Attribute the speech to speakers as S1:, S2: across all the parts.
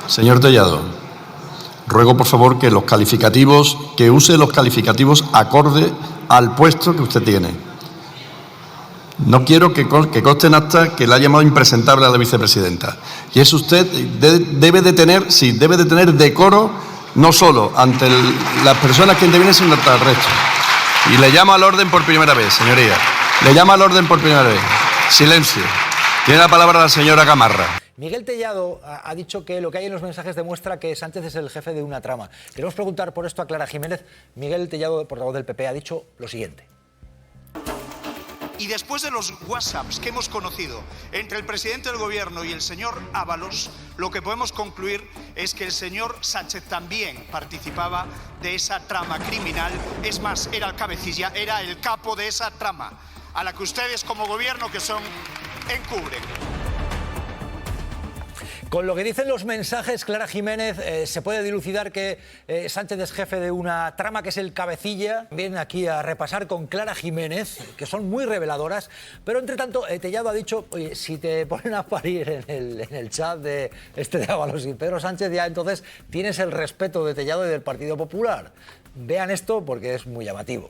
S1: Señor Tellado, ruego por favor que use los calificativos acorde al puesto que usted tiene. No quiero que conste en acta que le ha llamado impresentable a la vicepresidenta. Y eso usted debe de tener decoro, no solo ante las personas que intervienen, sino ante el resto. Y le llamo al orden por primera vez, señoría. Le llamo al orden por primera vez. Silencio. Tiene la palabra la señora Gamarra.
S2: Miguel Tellado ha dicho que lo que hay en los mensajes demuestra que Sánchez es el jefe de una trama. Queremos preguntar por esto a Clara Jiménez. Miguel Tellado, portavoz del PP, ha dicho lo siguiente.
S3: Y después de los WhatsApps que hemos conocido entre el presidente del Gobierno y el señor Ábalos, lo que podemos concluir es que el señor Sánchez también participaba de esa trama criminal. Es más, era el cabecilla, era el capo de esa trama, a la que ustedes como Gobierno que son encubren.
S2: Con lo que dicen los mensajes, Clara Jiménez, se puede dilucidar que Sánchez es jefe de una trama que es el cabecilla. Vienen aquí a repasar con Clara Jiménez, que son muy reveladoras. Pero entre tanto, Tellado ha dicho, oye, si te ponen a parir en el chat de Ábalos y Pedro Sánchez, ya entonces tienes el respeto de Tellado y del Partido Popular. Vean esto porque es muy llamativo.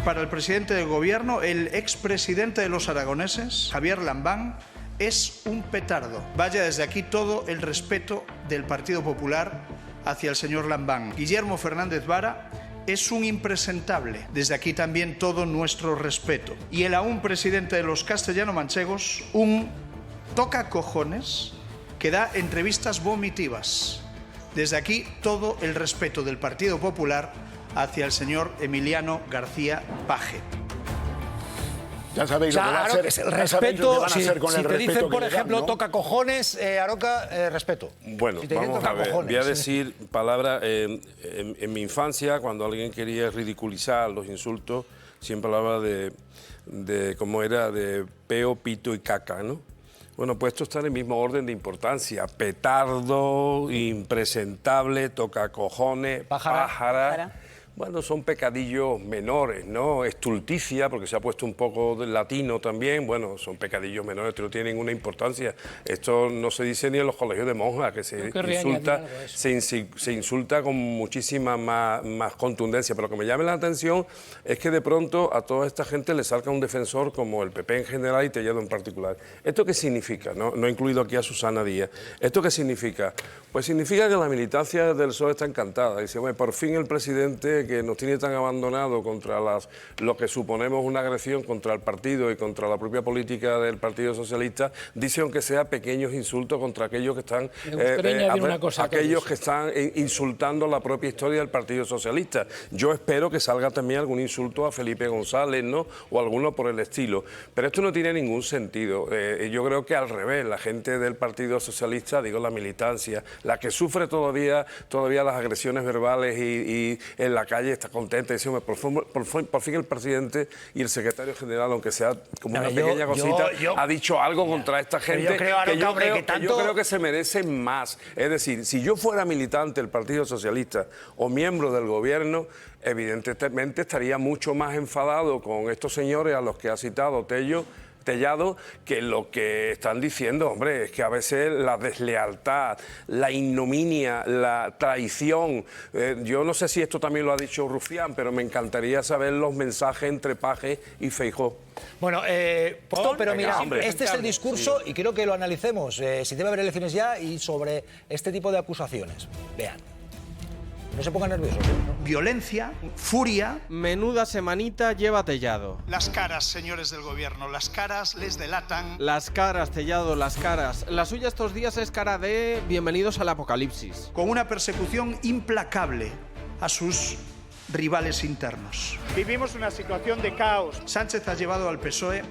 S3: Para el presidente del Gobierno, el expresidente de los aragoneses, Javier Lambán, es un petardo. Vaya desde aquí todo el respeto del Partido Popular hacia el señor Lambán. Guillermo Fernández Vara es un impresentable. Desde aquí también todo nuestro respeto. Y el aún presidente de los castellano-manchegos, un tocacojones que da entrevistas vomitivas. Desde aquí todo el respeto del Partido Popular hacia el señor Emiliano García Paje.
S4: Ya sabéis lo que va a hacer.
S2: Es el respeto.
S4: Si
S2: te dicen, por ejemplo, toca cojones, Aroca, respeto.
S5: Bueno, vamos a ver. Voy a decir palabras. En mi infancia, cuando alguien quería ridiculizar los insultos, siempre hablaba de cómo era, de peo, pito y caca, ¿no? Bueno, pues esto está en el mismo orden de importancia. Petardo, impresentable, toca cojones, pájara. Bueno, son pecadillos menores, ¿no? Estulticia, porque se ha puesto un poco de latino también. Bueno, son pecadillos menores, que no tienen ninguna importancia. Esto no se dice ni en los colegios de monjas, que se insulta con muchísima más contundencia. Pero lo que me llama la atención es que de pronto a toda esta gente le salga un defensor como el PP en general y Tellado en particular. ¿Esto qué significa? No he incluido aquí a Susana Díaz. ¿Esto qué significa? Pues significa que la militancia del PSOE está encantada. Dice, bueno, por fin el presidente, que nos tiene tan abandonado contra lo que suponemos una agresión contra el partido y contra la propia política del Partido Socialista, dice aunque sea pequeños insultos contra aquellos que están que están insultando la propia historia del Partido Socialista. Yo espero que salga también algún insulto a Felipe González, ¿no? O alguno por el estilo. Pero esto no tiene ningún sentido. Yo creo que al revés, la gente del Partido Socialista, digo la militancia, la que sufre todavía las agresiones verbales y en la calle está contenta y dice, por fin el presidente y el secretario general, aunque sea como una pequeña cosita, ha dicho algo contra esta gente que yo creo que se merecen más. Es decir, si yo fuera militante del Partido Socialista o miembro del gobierno, evidentemente estaría mucho más enfadado con estos señores a los que ha citado Tellado, que lo que están diciendo, hombre, es que a veces la deslealtad, la ignominia, la traición, yo no sé si esto también lo ha dicho Rufián, pero me encantaría saber los mensajes entre Paje y Feijóo.
S2: Bueno, pero mira, este es el discurso y quiero que lo analicemos, si debe haber elecciones ya y sobre este tipo de acusaciones. Vean. No se pongan nerviosos, ¿no?
S3: Violencia, furia.
S6: Menuda semanita lleva Tellado.
S3: Las caras, señores del Gobierno, las caras les delatan.
S6: Las caras, Tellado, las caras. La suya estos días es cara de bienvenidos al apocalipsis.
S3: Con una persecución implacable a sus rivales internos. Vivimos una situación de caos. Sánchez ha llevado al PSOE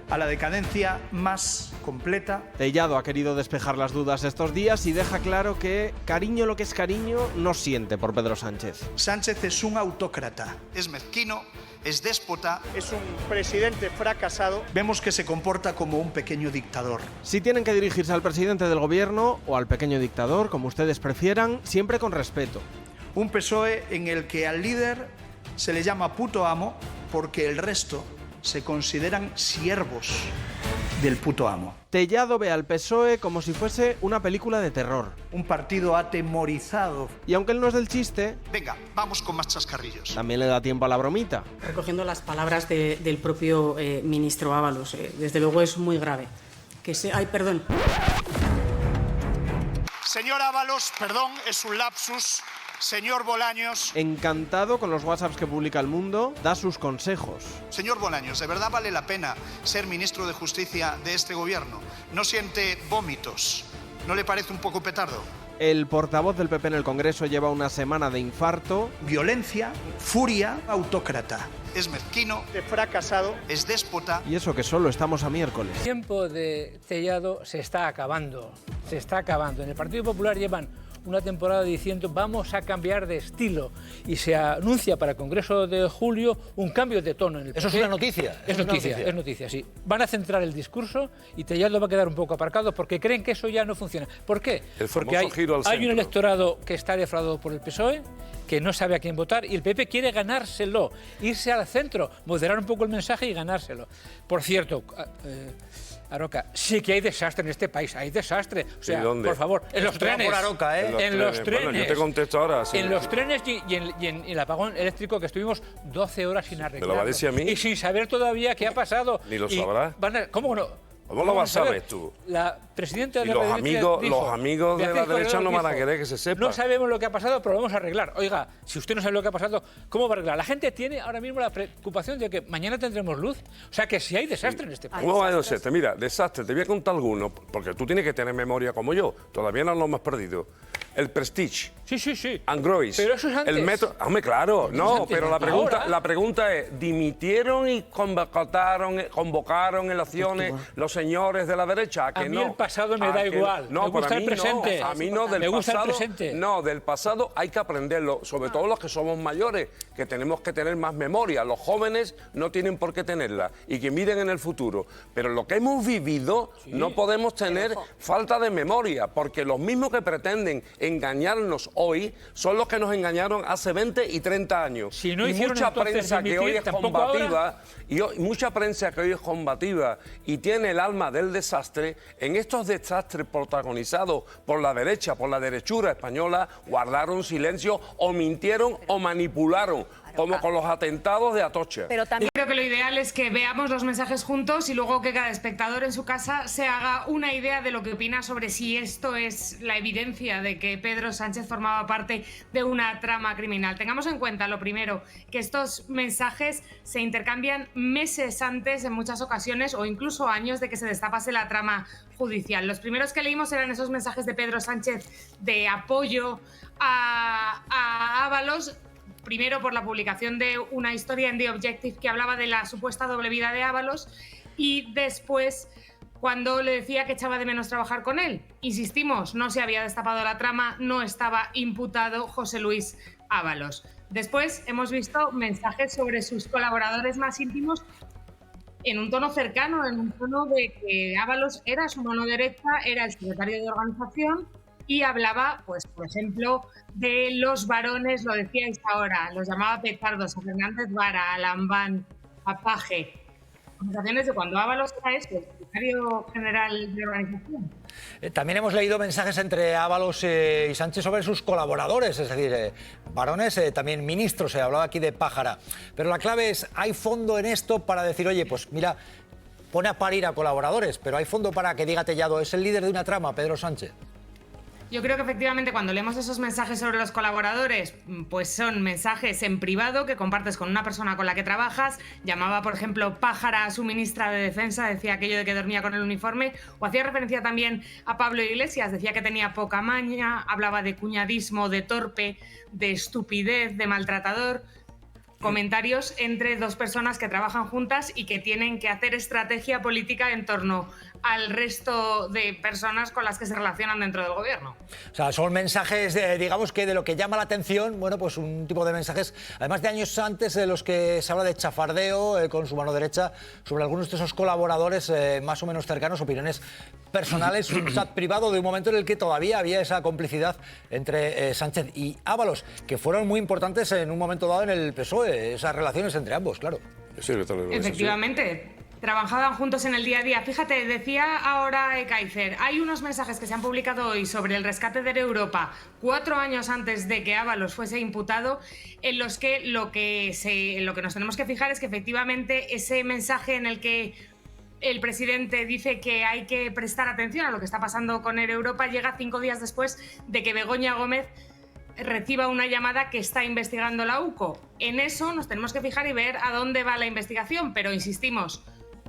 S3: a la decadencia más completa.
S6: Tellado ha querido despejar las dudas estos días y deja claro que cariño, lo que es cariño, no siente por Pedro Sánchez.
S3: Sánchez es un autócrata. Es mezquino, es déspota, es un presidente fracasado. Vemos que se comporta como un pequeño dictador.
S6: Si tienen que dirigirse al presidente del gobierno o al pequeño dictador, como ustedes prefieran, siempre con respeto.
S3: Un PSOE en el que al líder se le llama puto amo porque el resto se consideran siervos. del puto amo.
S6: Tellado ve al PSOE como si fuese una película de terror.
S3: Un partido atemorizado.
S6: Y aunque él no es del chiste,
S3: Venga, vamos con más chascarrillos.
S6: también le da tiempo a la bromita.
S7: Recogiendo las palabras del propio ministro Ábalos, desde luego es muy grave. Ay, perdón.
S3: Señor Ábalos, perdón, es un lapsus. Señor Bolaños.
S6: Encantado con los WhatsApps que publica El Mundo, da sus consejos.
S3: Señor Bolaños, ¿de verdad vale la pena ser ministro de Justicia de este gobierno? ¿No siente vómitos? ¿No le parece un poco petardo?
S6: El portavoz del PP en el Congreso lleva una semana de infarto.
S3: Violencia, furia, autócrata. Es mezquino, es fracasado, es déspota.
S6: Y eso que solo estamos a miércoles.
S8: El tiempo de Tellado se está acabando. Se está acabando. En el Partido Popular llevan una temporada diciendo vamos a cambiar de estilo y se anuncia para el Congreso de julio un cambio de tono en el PP.
S2: Eso es una noticia.
S8: Es noticia, sí. Van a centrar el discurso y Tellado va a quedar un poco aparcado porque creen que eso ya no funciona. ¿Por qué? Porque hay un electorado que está defraudado por el PSOE, que no sabe a quién votar y el PP quiere ganárselo, irse al centro, moderar un poco el mensaje y ganárselo. Por cierto, Aroca, sí que hay desastre en este país, hay desastre. O sea, por favor, en los trenes.
S2: Por Aroca,
S8: En los trenes.
S5: Bueno, yo te contesto ahora. Sí.
S8: En los trenes y en el apagón eléctrico que estuvimos 12 horas sin arreglar.
S5: ¿Me lo va a decir a mí?
S8: Y sin saber todavía qué ha pasado.
S5: Ni lo sabrás.
S8: ¿Cómo no?
S5: ¿Cómo lo vas a saber tú?
S8: La presidenta de
S5: Y
S8: la
S5: los
S8: dijo,
S5: amigos de la
S8: Beatriz
S5: derecha
S8: Corredor
S5: no van a
S8: dijo,
S5: querer que se sepa.
S8: No sabemos lo que ha pasado, pero lo vamos a arreglar. Oiga, si usted no sabe lo que ha pasado, ¿cómo va a arreglar? La gente tiene ahora mismo la preocupación de que mañana tendremos luz. O sea, que si hay desastre en este país.
S5: ¿Cómo va a desastre? Mira, desastre, te voy a contar alguno, porque tú tienes que tener memoria como yo. Todavía no lo hemos perdido. El Prestige.
S8: Sí.
S5: Angrois.
S8: Pero eso es antes.
S5: El metro. Hombre, claro. No, pero
S8: Ahora.
S5: la pregunta es: ¿dimitieron y convocaron elecciones los señores de la derecha? ¿A que
S8: A mí
S5: no?
S8: el pasado me da igual.
S5: No,
S8: Me gusta
S5: para
S8: el
S5: mí
S8: presente.
S5: no. A mí no, del
S8: Me gusta el
S5: pasado.
S8: presente.
S5: No, del pasado hay que aprenderlo. Sobre todo los que somos mayores, que tenemos que tener más memoria. Los jóvenes no tienen por qué tenerla y que miren en el futuro. Pero lo que hemos vivido no podemos tener falta de memoria, porque los mismos que pretenden engañarnos hoy son los que nos engañaron hace 20 y 30 años.
S8: Si no
S5: y
S8: hicieron
S5: mucha
S8: entonces
S5: prensa que hoy es
S8: tampoco
S5: combativa
S8: ahora.
S5: mucha prensa que hoy es combativa y tiene el alma del desastre, en estos desastres protagonizados por la derecha, por la derechura española, guardaron silencio o mintieron o manipularon, como con los atentados de Atocha.
S9: Pero también
S10: creo que lo ideal es que veamos los mensajes juntos y luego que cada espectador en su casa se haga una idea de lo que opina sobre si esto es la evidencia de que Pedro Sánchez formaba parte de una trama criminal. Tengamos en cuenta, lo primero, que estos mensajes se intercambian meses antes en muchas ocasiones o incluso años de que se destapase la trama judicial. Los primeros que leímos eran esos mensajes de Pedro Sánchez de apoyo a Ábalos, primero por la publicación de una historia en The Objective que hablaba de la supuesta doble vida de Ábalos y después cuando le decía que echaba de menos trabajar con él. Insistimos, no se había destapado la trama, no estaba imputado José Luis Ábalos. Después hemos visto mensajes sobre sus colaboradores más íntimos en un tono cercano, en un tono de que Ábalos era su mano derecha, era el secretario de organización y hablaba, pues, por ejemplo, de los varones, lo decíais ahora, los llamaba petardos, a Fernández Vara, a Lambán, a Paje. Conversaciones de cuando Ábalos era el secretario general de organización.
S2: También hemos leído mensajes entre Ábalos y Sánchez sobre sus colaboradores, es decir, varones, también ministros, se hablaba aquí de Pájara. Pero la clave es, ¿hay fondo en esto para decir, oye, pues mira, pone a parir a colaboradores, pero hay fondo para que diga Tellado, es el líder de una trama, Pedro Sánchez?
S10: Yo creo que efectivamente cuando leemos esos mensajes sobre los colaboradores, pues son mensajes en privado que compartes con una persona con la que trabajas. Llamaba, por ejemplo, Pájara a su ministra de Defensa, decía aquello de que dormía con el uniforme, o hacía referencia también a Pablo Iglesias, decía que tenía poca maña, hablaba de cuñadismo, de torpe, de estupidez, de maltratador. Comentarios entre dos personas que trabajan juntas y que tienen que hacer estrategia política en torno al resto de personas con las que se relacionan dentro del gobierno.
S2: O sea, son mensajes, digamos que de lo que llama la atención, bueno, pues un tipo de mensajes, además de años antes de los que se habla de chafardeo con su mano derecha sobre algunos de esos colaboradores más o menos cercanos, opiniones personales, un chat privado de un momento en el que todavía había esa complicidad entre Sánchez y Ábalos, que fueron muy importantes en un momento dado en el PSOE, esas relaciones entre ambos, claro.
S10: Efectivamente. trabajaban juntos en el día a día. Fíjate, decía ahora Ekaizer, hay unos mensajes que se han publicado hoy sobre el rescate de Europa, 4 años antes de que Ábalos fuese imputado, en los que lo que nos tenemos que fijar es que efectivamente ese mensaje en el que el presidente dice que hay que prestar atención a lo que está pasando con Air Europa llega 5 días después de que Begoña Gómez reciba una llamada que está investigando la UCO. En eso nos tenemos que fijar y ver a dónde va la investigación, pero insistimos,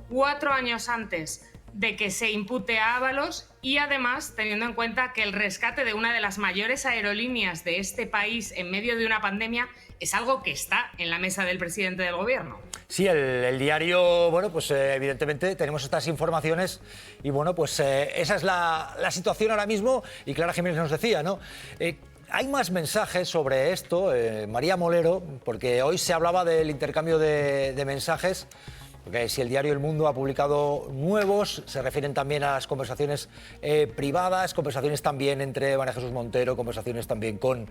S10: 4 años antes de que se impute a Ábalos y además teniendo en cuenta que el rescate de una de las mayores aerolíneas de este país en medio de una pandemia es algo que está en la mesa del presidente del gobierno.
S2: Sí, el diario, bueno, pues evidentemente tenemos estas informaciones y bueno, pues esa es la situación ahora mismo y Clara Jiménez nos decía, ¿no? Hay más mensajes sobre esto, María Molero, porque hoy se hablaba del intercambio de mensajes. Porque si el diario El Mundo ha publicado nuevos, se refieren también a las conversaciones privadas, conversaciones también entre María Jesús Montero, conversaciones también con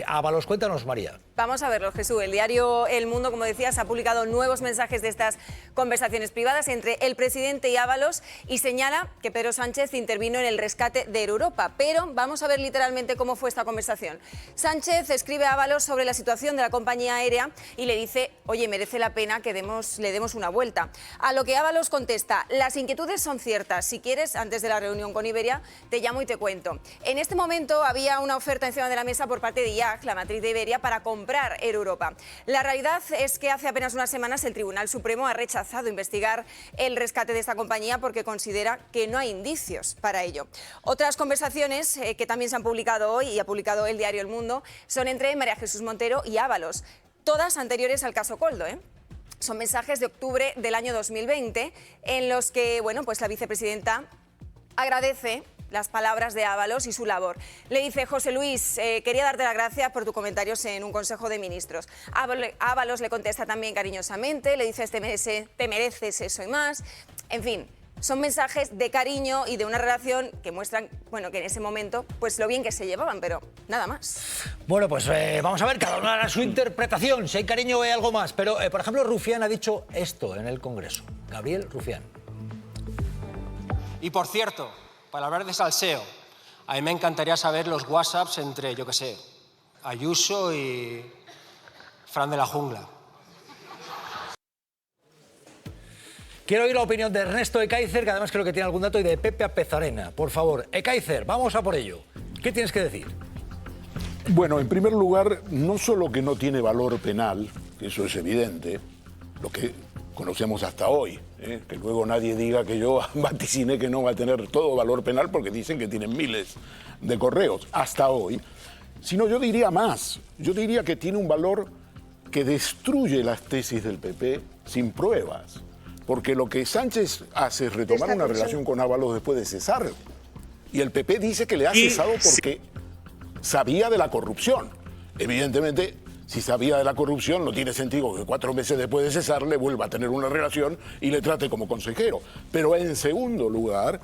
S2: Ábalos. Cuéntanos, María.
S9: Vamos a verlo, Jesús. El diario El Mundo, como decías, ha publicado nuevos mensajes de estas conversaciones privadas entre el presidente y Ábalos y señala que Pedro Sánchez intervino en el rescate de Air Europa. Pero vamos a ver literalmente cómo fue esta conversación. Sánchez escribe a Ábalos sobre la situación de la compañía aérea y le dice, oye, merece la pena que le demos una vuelta. A lo que Ábalos contesta, las inquietudes son ciertas, si quieres, antes de la reunión con Iberia, te llamo y te cuento. En este momento había una oferta encima de la mesa por parte de IAG, la matriz de Iberia, para comprar Air Europa. La realidad es que hace apenas unas semanas el Tribunal Supremo ha rechazado investigar el rescate de esta compañía porque considera que no hay indicios para ello. Otras conversaciones que también se han publicado hoy y ha publicado el diario El Mundo son entre María Jesús Montero y Ábalos, todas anteriores al caso Koldo, Son mensajes de octubre del año 2020 en los que, bueno, pues la vicepresidenta agradece las palabras de Ábalos y su labor. Le dice, José Luis, quería darte las gracias por tus comentarios en un Consejo de Ministros. Ábalos le contesta también cariñosamente, le dice, te mereces eso y más. En fin, son mensajes de cariño y de una relación que muestran, bueno, que en ese momento, pues lo bien que se llevaban, pero nada más.
S2: Bueno, pues vamos a ver, cada uno hará su interpretación, si hay cariño o hay algo más. Pero, por ejemplo, Rufián ha dicho esto en el Congreso. Gabriel Rufián.
S11: Y por cierto, para hablar de salseo, a mí me encantaría saber los WhatsApps entre, yo qué sé, Ayuso y Fran de la Jungla.
S2: Quiero oír la opinión de Ernesto Ekaizer, que además creo que tiene algún dato, y de Pepe Apezarena. Por favor, Ekaizer, vamos a por ello. ¿Qué tienes que decir?
S4: Bueno, en primer lugar, no solo que no tiene valor penal, que eso es evidente, lo que conocemos hasta hoy, que luego nadie diga que yo vaticiné que no va a tener todo valor penal porque dicen que tienen miles de correos, hasta hoy, sino yo diría más, yo diría que tiene un valor que destruye las tesis del PP sin pruebas. Porque lo que Sánchez hace es retomar una relación con Ábalos después de cesar. Y el PP dice que le ha cesado porque sabía de la corrupción. Evidentemente, si sabía de la corrupción, no tiene sentido que 4 meses después de cesar le vuelva a tener una relación y le trate como consejero. Pero en segundo lugar,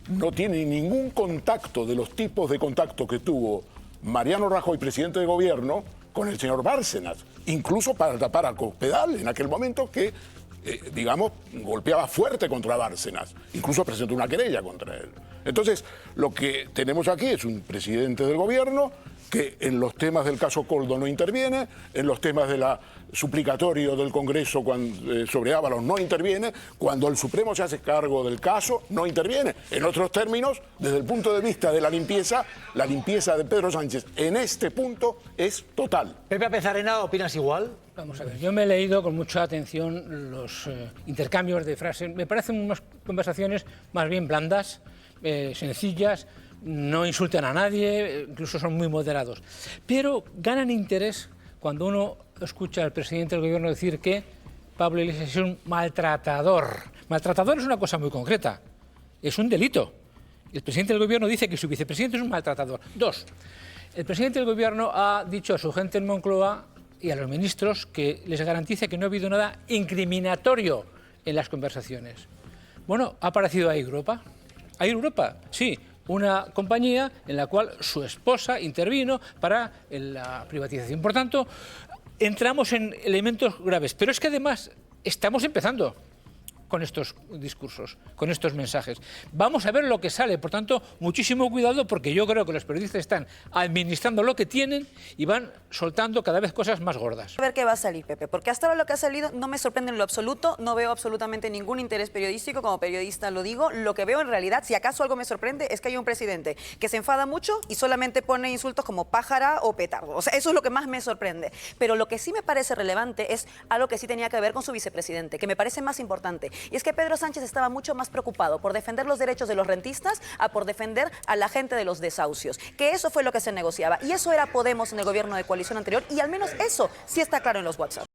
S4: no tiene ningún contacto de los tipos de contacto que tuvo Mariano Rajoy, presidente de gobierno, con el señor Bárcenas. Incluso para tapar a Cospedal en aquel momento que digamos, golpeaba fuerte contra Bárcenas. Incluso presentó una querella contra él. Entonces, lo que tenemos aquí es un presidente del gobierno que en los temas del caso Koldo no interviene, en los temas del suplicatorio del Congreso sobre Ábalos no interviene, cuando el Supremo se hace cargo del caso no interviene. En otros términos, desde el punto de vista de la limpieza de Pedro Sánchez en este punto es total.
S2: Pepe Apezarena, ¿opinas igual?
S8: Vamos a ver, yo me he leído con mucha atención los intercambios de frases. Me parecen unas conversaciones más bien blandas, sencillas, no insultan a nadie, incluso son muy moderados. Pero ganan interés cuando uno escucha al presidente del gobierno decir que Pablo Iglesias es un maltratador. Maltratador es una cosa muy concreta, es un delito. El presidente del gobierno dice que su vicepresidente es un maltratador. 2, el presidente del gobierno ha dicho a su gente en Moncloa y a los ministros que les garantice que no ha habido nada incriminatorio en las conversaciones. Bueno, ha aparecido Air Europa. Air Europa, sí, una compañía en la cual su esposa intervino para la privatización. Por tanto, entramos en elementos graves. Pero es que además estamos empezando. con estos discursos, con estos mensajes. Vamos a ver lo que sale, por tanto, muchísimo cuidado, porque yo creo que los periodistas están administrando lo que tienen y van soltando cada vez cosas más gordas.
S12: A ver qué va a salir, Pepe, porque hasta ahora lo que ha salido no me sorprende en lo absoluto, no veo absolutamente ningún interés periodístico, como periodista lo digo. Lo que veo en realidad, si acaso algo me sorprende, es que hay un presidente que se enfada mucho y solamente pone insultos como pájara o petardo. O sea, eso es lo que más me sorprende. Pero lo que sí me parece relevante es algo que sí tenía que ver con su vicepresidente, que me parece más importante. Y es que Pedro Sánchez estaba mucho más preocupado por defender los derechos de los rentistas a por defender a la gente de los desahucios. Que eso fue lo que se negociaba. Y eso era Podemos en el gobierno de coalición anterior. Y al menos eso sí está claro en los WhatsApp.